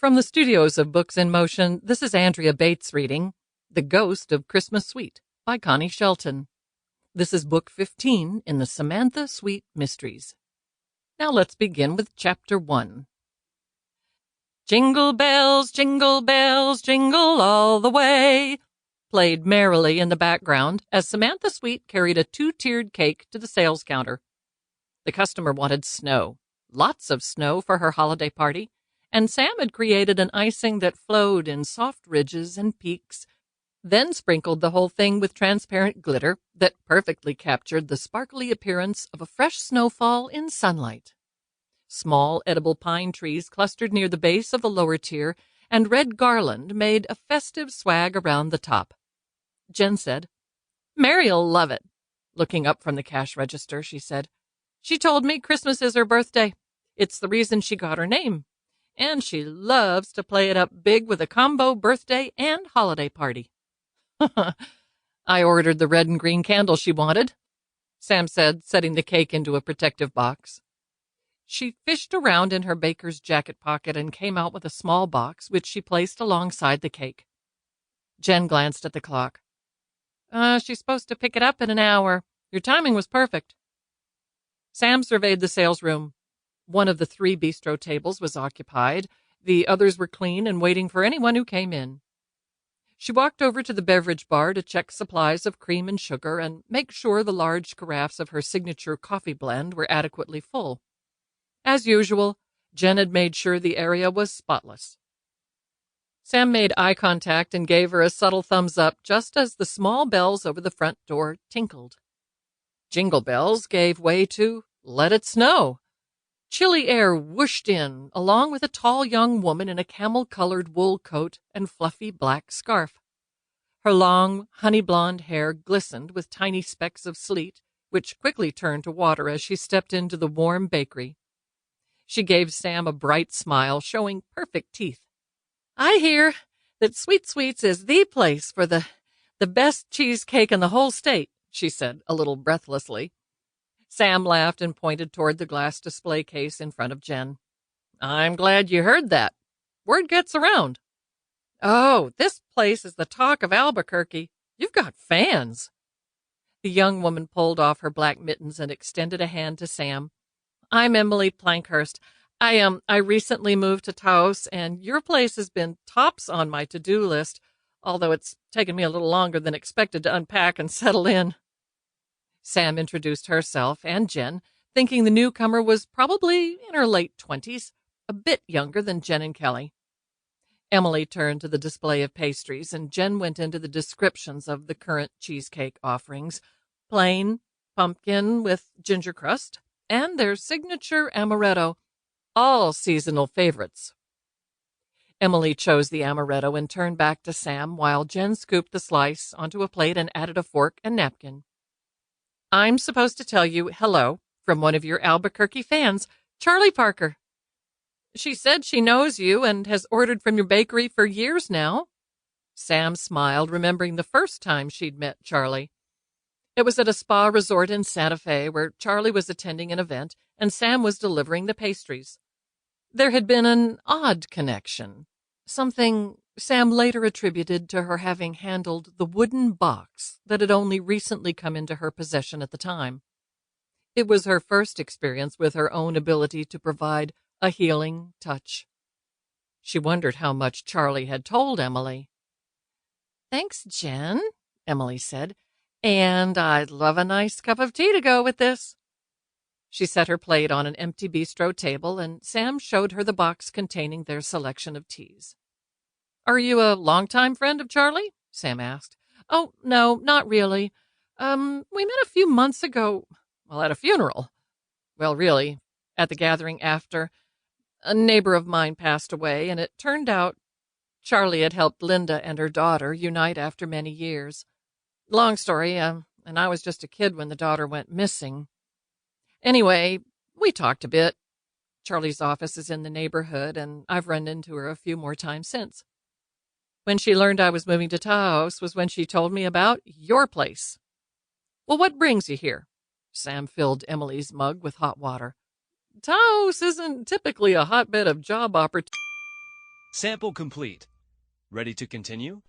From the studios of Books in Motion, this is Andrea Bates reading The Ghost of Christmas Sweet by Connie Shelton. This is Book 15 in the Samantha Sweet Mysteries. Now let's begin with Chapter 1. Jingle bells, jingle all the way, played merrily in the background as Samantha Sweet carried a two-tiered cake to the sales counter. The customer wanted snow, lots of snow for her holiday party, and Sam had created an icing that flowed in soft ridges and peaks, then sprinkled the whole thing with transparent glitter that perfectly captured the sparkly appearance of a fresh snowfall in sunlight. Small edible pine trees clustered near the base of the lower tier, and red garland made a festive swag around the top. Jen said, "Mary'll love it." Looking up from the cash register, she said, "She told me Christmas is her birthday. It's the reason she got her name. And she loves to play it up big with a combo birthday and holiday party." "I ordered the red and green candle she wanted," Sam said, setting the cake into a protective box. She fished around in her baker's jacket pocket and came out with a small box, which she placed alongside the cake. Jen glanced at the clock. She's supposed to pick it up in an hour. Your timing was perfect." Sam surveyed the sales room. One of the 3 bistro tables was occupied. The others were clean and waiting for anyone who came in. She walked over to the beverage bar to check supplies of cream and sugar and make sure the large carafes of her signature coffee blend were adequately full. As usual, Jen had made sure the area was spotless. Sam made eye contact and gave her a subtle thumbs up just as the small bells over the front door tinkled. Jingle bells gave way to Let It Snow. Chilly air whooshed in, along with a tall young woman in a camel-colored wool coat and fluffy black scarf. Her long, honey-blonde hair glistened with tiny specks of sleet, which quickly turned to water as she stepped into the warm bakery. She gave Sam a bright smile, showing perfect teeth. "I hear that Sweet Sweets is the place for the best cheesecake in the whole state," she said, a little breathlessly. Sam laughed and pointed toward the glass display case in front of Jen. "I'm glad you heard that. Word gets around. Oh, this place is the talk of Albuquerque. You've got fans." The young woman pulled off her black mittens and extended a hand to Sam. "I'm Emily Plankhurst. I recently moved to Taos, and your place has been tops on my to-do list, although it's taken me a little longer than expected to unpack and settle in." Sam introduced herself and Jen, thinking the newcomer was probably in her late 20s, a bit younger than Jen and Kelly. Emily turned to the display of pastries, and Jen went into the descriptions of the current cheesecake offerings: plain, pumpkin with ginger crust, and their signature amaretto, all seasonal favorites. Emily chose the amaretto and turned back to Sam while Jen scooped the slice onto a plate and added a fork and napkin. "I'm supposed to tell you hello from one of your Albuquerque fans, Charlie Parker. She said she knows you and has ordered from your bakery for years now." Sam smiled, remembering the first time she'd met Charlie. It was at a spa resort in Santa Fe where Charlie was attending an event and Sam was delivering the pastries. There had been an odd connection, something Sam later attributed to her having handled the wooden box that had only recently come into her possession at the time. It was her first experience with her own ability to provide a healing touch. She wondered how much Charlie had told Emily. "Thanks, Jen," Emily said, "and I'd love a nice cup of tea to go with this." She set her plate on an empty bistro table, and Sam showed her the box containing their selection of teas. "Are you a longtime friend of Charlie?" Sam asked. "Oh, no, not really. We met a few months ago, at a funeral. Well, really, at the gathering after. A neighbor of mine passed away, and it turned out Charlie had helped Linda and her daughter unite after many years. Long story, and I was just a kid when the daughter went missing. Anyway, we talked a bit. Charlie's office is in the neighborhood, and I've run into her a few more times since. When she learned I was moving to Taos was when she told me about your place." "Well, what brings you here?" Sam filled Emily's mug with hot water. "Taos isn't typically a hotbed of job opportunities." Sample complete. Ready to continue?